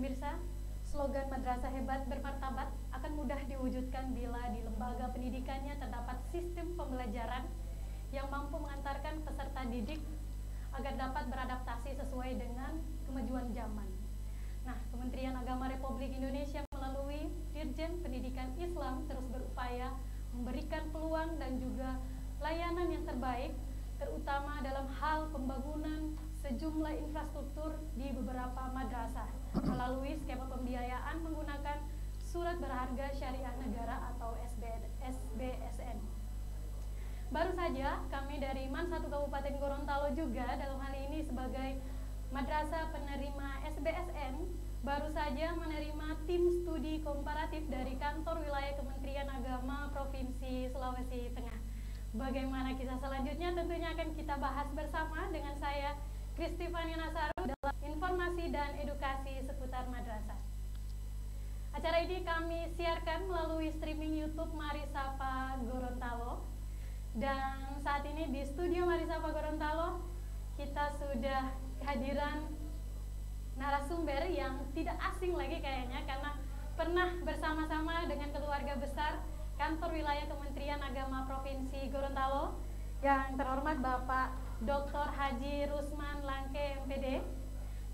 Pemirsa, slogan Madrasah Hebat Bermartabat akan mudah diwujudkan bila di lembaga pendidikannya terdapat sistem pembelajaran yang mampu mengantarkan peserta didik agar dapat beradaptasi sesuai dengan kemajuan zaman. Nah, Kementerian Agama Republik Indonesia melalui Dirjen Pendidikan Islam terus berupaya memberikan peluang dan juga layanan yang terbaik, terutama dalam hal pembangunan sejumlah infrastruktur di beberapa madrasah melalui skema pembiayaan menggunakan Surat Berharga Syariah Negara atau SBSN. Baru saja kami dari MAN 1 Kabupaten Gorontalo juga dalam hal ini sebagai madrasah penerima SBSN baru saja menerima tim studi komparatif dari kantor wilayah Kementerian Agama Provinsi Sulawesi Tengah. Bagaimana kisah selanjutnya tentunya akan kita bahas bersama dengan saya Kristifani Nasaru dalam informasi dan edukasi seputar madrasah. Acara ini kami siarkan melalui streaming YouTube Mari Sapa Gorontalo. Dan saat ini di studio Mari Sapa Gorontalo kita sudah kehadiran narasumber yang tidak asing lagi kayaknya karena pernah bersama-sama dengan keluarga besar kantor wilayah Kementerian Agama Provinsi Gorontalo yang terhormat Bapak Dr. Haji Rusman Langke MPD,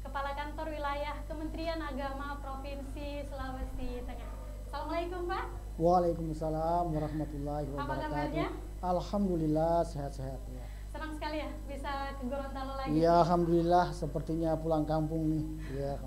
Kepala Kantor Wilayah Kementerian Agama Provinsi Sulawesi Tengah. Assalamualaikum Pak. Waalaikumsalam warahmatullahi wabarakatuh. Apa kabarnya? Alhamdulillah sehat-sehat ya. Senang sekali ya bisa ke Gorontalo lagi. Ya alhamdulillah sepertinya pulang kampung nih. Ya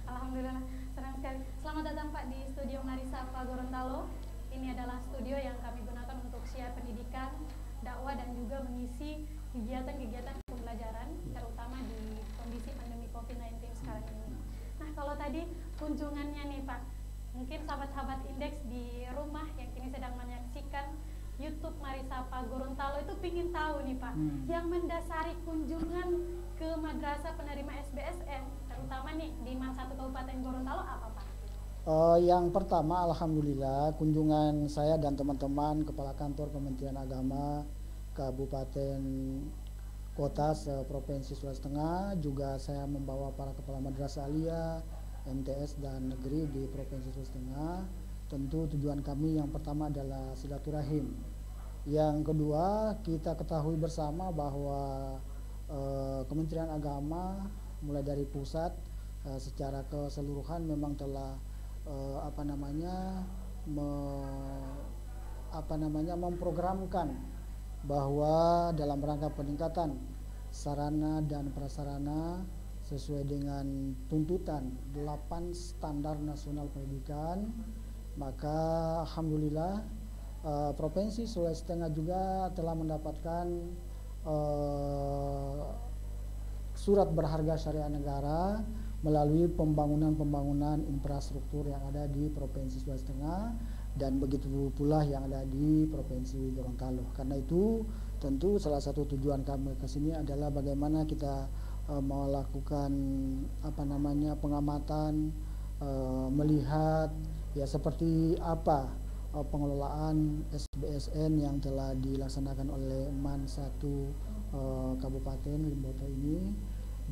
alhamdulillah senang sekali. Selamat datang Pak di studio Mari Sapa Gorontalo. Ini adalah studio yang kami gunakan untuk siar pendidikan, dakwah dan juga mengisi kegiatan-kegiatan pembelajaran terutama di kondisi pandemi COVID-19 sekarang ini. Nah, kalau tadi kunjungannya nih Pak, mungkin sahabat-sahabat Indeks di rumah yang kini sedang menyaksikan YouTube Mari Sapa Gorontalo itu pingin tahu nih Pak, yang mendasari kunjungan ke madrasah penerima SBSN terutama nih di MAN 1 Kabupaten Gorontalo apa Pak? Yang pertama alhamdulillah kunjungan saya dan teman-teman Kepala Kantor Kementerian Agama Kabupaten Kota Provinsi Sulawesi Tengah, juga saya membawa para kepala madrasah aliyah, MTS dan negeri di Provinsi Sulawesi Tengah. Tentu tujuan kami yang pertama adalah silaturahim. Yang kedua, kita ketahui bersama bahwa Kementerian Agama mulai dari pusat secara keseluruhan memang telah memprogramkan bahwa dalam rangka peningkatan sarana dan prasarana sesuai dengan tuntutan 8 standar nasional pendidikan, maka alhamdulillah Provinsi Sulawesi Tengah juga telah mendapatkan surat berharga syariah negara melalui pembangunan infrastruktur yang ada di Provinsi Sulawesi Tengah dan begitu pula yang ada di Provinsi Gorontalo. Karena itu tentu salah satu tujuan kami ke sini adalah bagaimana kita melakukan pengamatan, melihat ya seperti apa pengelolaan SBSN yang telah dilaksanakan oleh MAN 1 Kabupaten Limboto ini,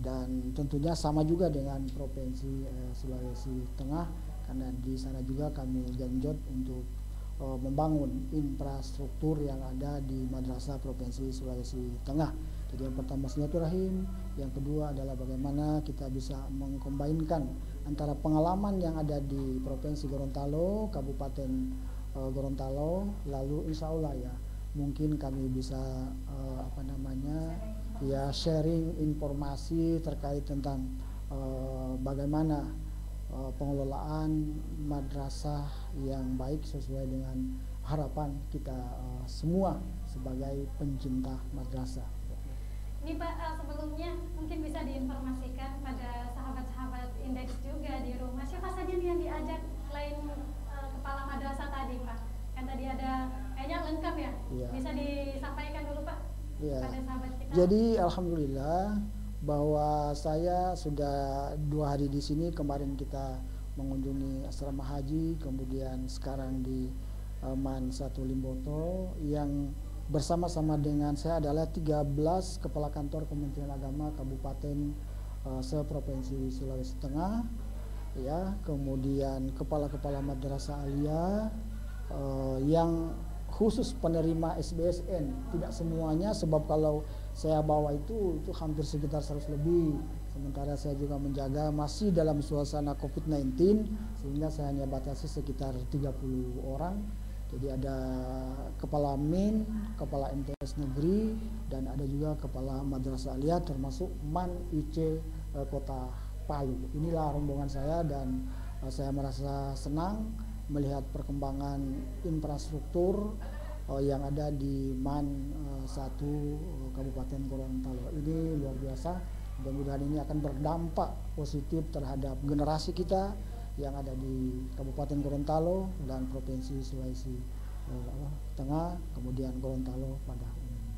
dan tentunya sama juga dengan Provinsi Sulawesi Tengah karena di sana juga kami genjot untuk membangun infrastruktur yang ada di madrasah Provinsi Sulawesi Tengah. Jadi yang pertama silaturahim, yang kedua adalah bagaimana kita bisa mengkombinkan antara pengalaman yang ada di Provinsi Gorontalo, Kabupaten Gorontalo, lalu insya Allah ya mungkin kami bisa sharing informasi terkait tentang bagaimana pengelolaan madrasah yang baik sesuai dengan harapan kita semua sebagai pencinta madrasah. Ini Pak, sebelumnya mungkin bisa diinformasikan pada sahabat-sahabat Indeks juga di rumah, siapa saja nih yang diajak selain kepala madrasah tadi Pak? Kan tadi ada kayaknya lengkap ya? Iya. Bisa disampaikan dulu Pak pada sahabat kita. Jadi alhamdulillah bahwa saya sudah 2 hari di sini. Kemarin kita mengunjungi asrama haji, kemudian sekarang di MAN 1 Limboto, yang bersama-sama dengan saya adalah 13 kepala kantor Kementerian Agama Kabupaten se-Provinsi Sulawesi Tengah. ya, kemudian kepala-kepala madrasah aliyah yang khusus penerima SBSN, tidak semuanya, sebab kalau saya bawa itu hampir sekitar 100 lebih, sementara saya juga menjaga masih dalam suasana COVID-19 sehingga saya hanya batasi sekitar 30 orang. Jadi ada kepala MIN, kepala MTS negeri, dan ada juga kepala madrasah aliyah termasuk MAN IC Kota Palu. Inilah rombongan saya dan saya merasa senang melihat perkembangan infrastruktur yang ada di MAN 1 Kabupaten Gorontalo. Ini luar biasa. Mudah-mudahan ini akan berdampak positif terhadap generasi kita yang ada di Kabupaten Gorontalo dan Provinsi Sulawesi Tengah, kemudian Gorontalo pada umumnya.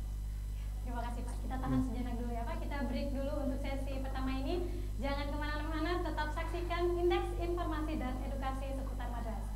Terima kasih Pak. Kita tahan sejenak dulu ya Pak. Kita break dulu untuk sesi pertama ini. Jangan kemana-mana, tetap saksikan Indeks Informasi dan Edukasi seputar madrasah.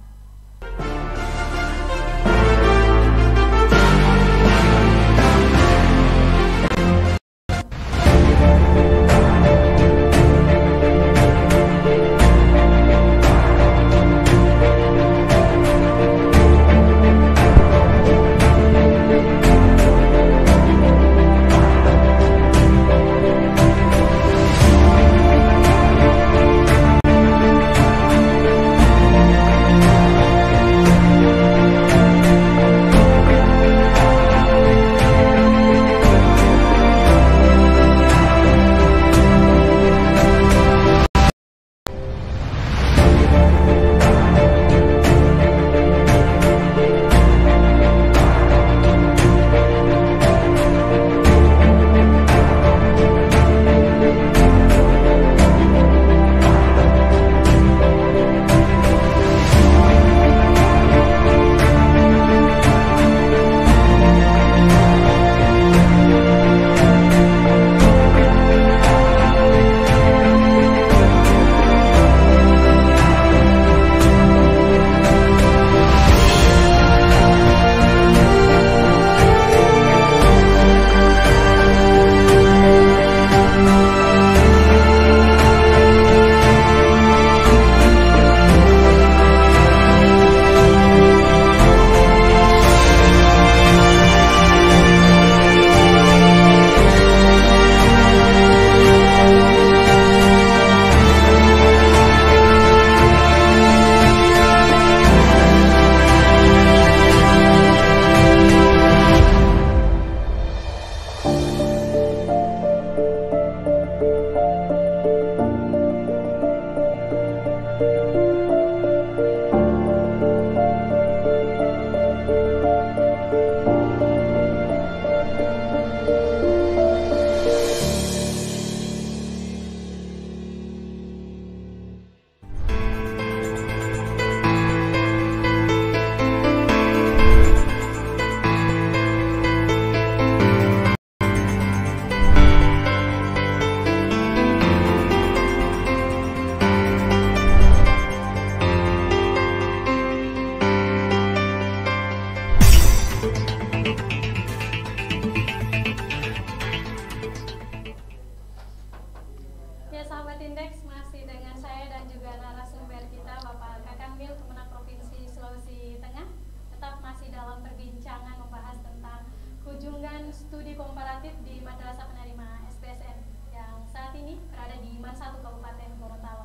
Studi komparatif di Madrasah Penerima SBSN yang saat ini berada di MAN 1 Kabupaten Gorontalo.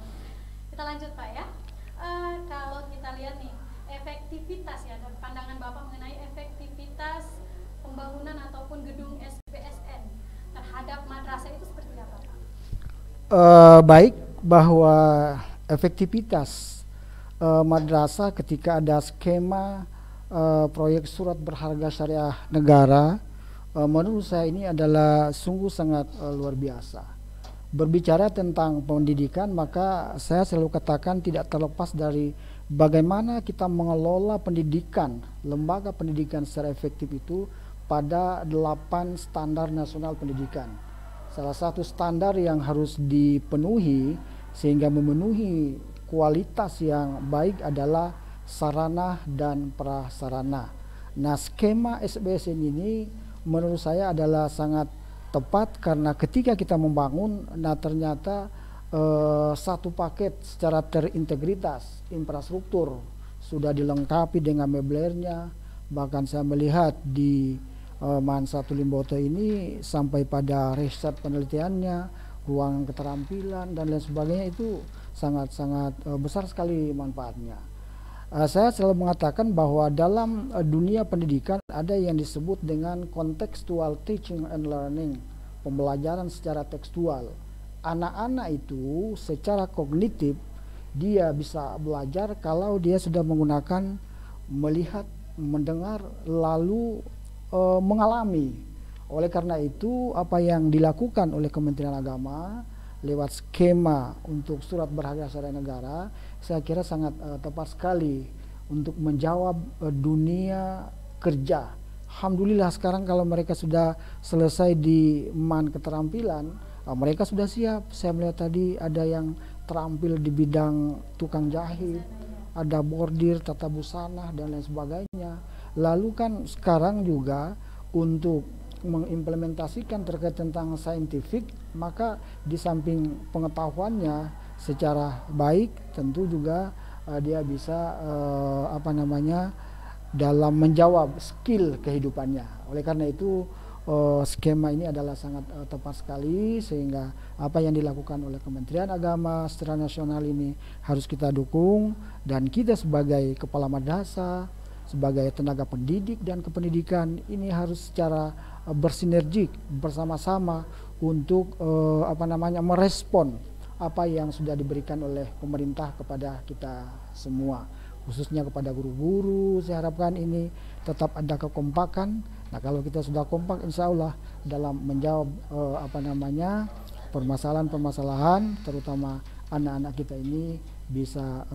Kita lanjut Pak ya. Kalau kita lihat nih efektivitas ya, dari pandangan Bapak mengenai efektivitas pembangunan ataupun gedung SBSN terhadap madrasah itu seperti apa Pak? Baik, bahwa efektivitas madrasah ketika ada skema proyek surat berharga syariah negara, menurut saya ini adalah sungguh sangat luar biasa. Berbicara tentang pendidikan, maka saya selalu katakan tidak terlepas dari bagaimana kita mengelola pendidikan, lembaga pendidikan secara efektif itu pada 8 standar nasional pendidikan. Salah satu standar yang harus dipenuhi sehingga memenuhi kualitas yang baik adalah sarana dan prasarana. Nah, skema SBSN ini menurut saya adalah sangat tepat karena ketika kita membangun, nah ternyata satu paket secara terintegritas, infrastruktur sudah dilengkapi dengan meblernya. Bahkan saya melihat di MAN 1 Limboto ini sampai pada riset penelitiannya, ruang keterampilan dan lain sebagainya, itu sangat-sangat besar sekali manfaatnya. Saya selalu mengatakan bahwa dalam dunia pendidikan ada yang disebut dengan contextual teaching and learning, pembelajaran secara tekstual. Anak-anak itu secara kognitif dia bisa belajar kalau dia sudah menggunakan melihat, mendengar, lalu mengalami. Oleh karena itu, apa yang dilakukan oleh Kementerian Agama lewat skema untuk surat berharga syariah negara, saya kira sangat tepat sekali untuk menjawab dunia kerja. Alhamdulillah sekarang kalau mereka sudah selesai di MAN keterampilan, mereka sudah siap. Saya melihat tadi ada yang terampil di bidang tukang jahit, ada bordir, tata busana dan lain sebagainya. Lalu kan sekarang juga untuk mengimplementasikan terkait tentang saintifik, maka di samping pengetahuannya secara baik, tentu juga dia bisa dalam menjawab skill kehidupannya. Oleh karena itu skema ini adalah sangat tepat sekali, sehingga apa yang dilakukan oleh Kementerian Agama secara nasional ini harus kita dukung, dan kita sebagai kepala madrasah, sebagai tenaga pendidik dan kependidikan ini harus secara bersinergi bersama-sama untuk merespon apa yang sudah diberikan oleh pemerintah kepada kita semua, khususnya kepada guru-guru. Saya harapkan ini tetap ada kekompakan. Nah, kalau kita sudah kompak, insya Allah dalam menjawab permasalahan-permasalahan, terutama anak-anak kita ini bisa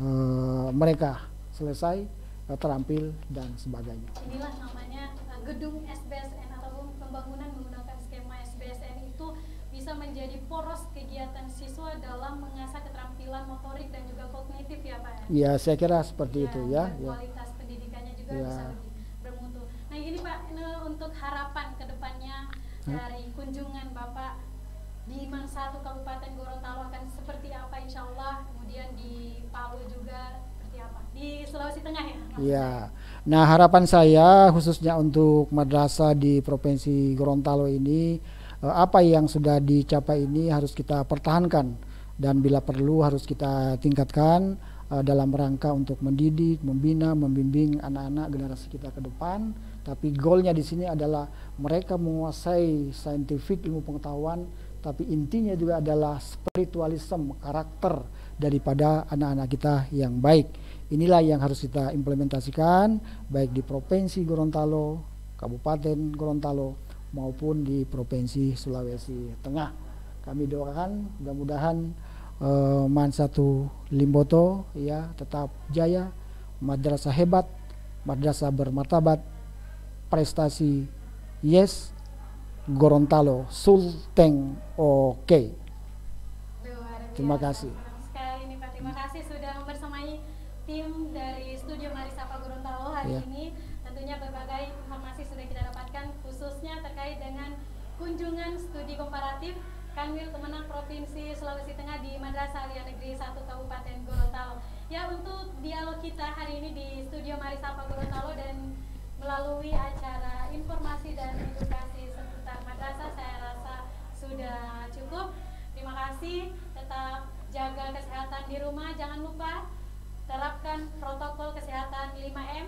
mereka selesai, terampil dan sebagainya. Inilah namanya gedung SBSN ataupun pembangunan menggunakan skema SBSN itu bisa menjadi poros kegiatan siswa dalam mengasah keterampilan motorik dan juga kognitif, ya Pak? Ya, saya kira seperti itu ya. Kualitas pendidikannya juga bisa lebih bermutu. Nah, ini Pak, untuk harapan kedepannya dari kunjungan Bapak di MAN 1 Kabupaten Gorontalo akan seperti apa, insya Allah, kemudian di Palu juga di Sulawesi Tengah, ya? Ya, nah harapan saya khususnya untuk madrasah di Provinsi Gorontalo ini, apa yang sudah dicapai ini harus kita pertahankan, dan bila perlu harus kita tingkatkan dalam rangka untuk mendidik, membina, membimbing anak-anak generasi kita ke depan. Tapi goalnya di sini adalah mereka menguasai saintifik, ilmu pengetahuan, tapi intinya juga adalah spiritualisme, karakter daripada anak-anak kita yang baik. Inilah yang harus kita implementasikan baik di Provinsi Gorontalo, Kabupaten Gorontalo maupun di Provinsi Sulawesi Tengah. Kami doakan mudah-mudahan MAN 1 Limboto ya tetap jaya, madrasah hebat, madrasah bermartabat, prestasi yes, Gorontalo Sulteng oke. Terima kasih. Sekali nih Pak, terima kasih sudah membersamai tim dari Studio Marisapa Gorontalo hari ini. Tentunya berbagai informasi sudah kita dapatkan, khususnya terkait dengan kunjungan studi komparatif Kanwil Kemenang Provinsi Sulawesi Tengah di Madrasah Aliyah Negeri 1 Kabupaten Gorontalo. Ya, untuk dialog kita hari ini di Studio Marisapa Gorontalo dan melalui acara informasi dan edukasi seputar madrasah, saya rasa sudah cukup. Terima kasih, tetap jaga kesehatan di rumah, jangan lupa terapkan protokol kesehatan 5M,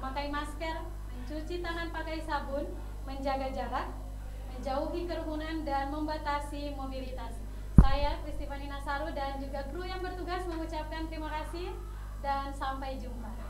memakai masker, mencuci tangan pakai sabun, menjaga jarak, menjauhi kerumunan, dan membatasi mobilitas. Saya Kristifani Nasaru dan juga kru yang bertugas mengucapkan terima kasih dan sampai jumpa.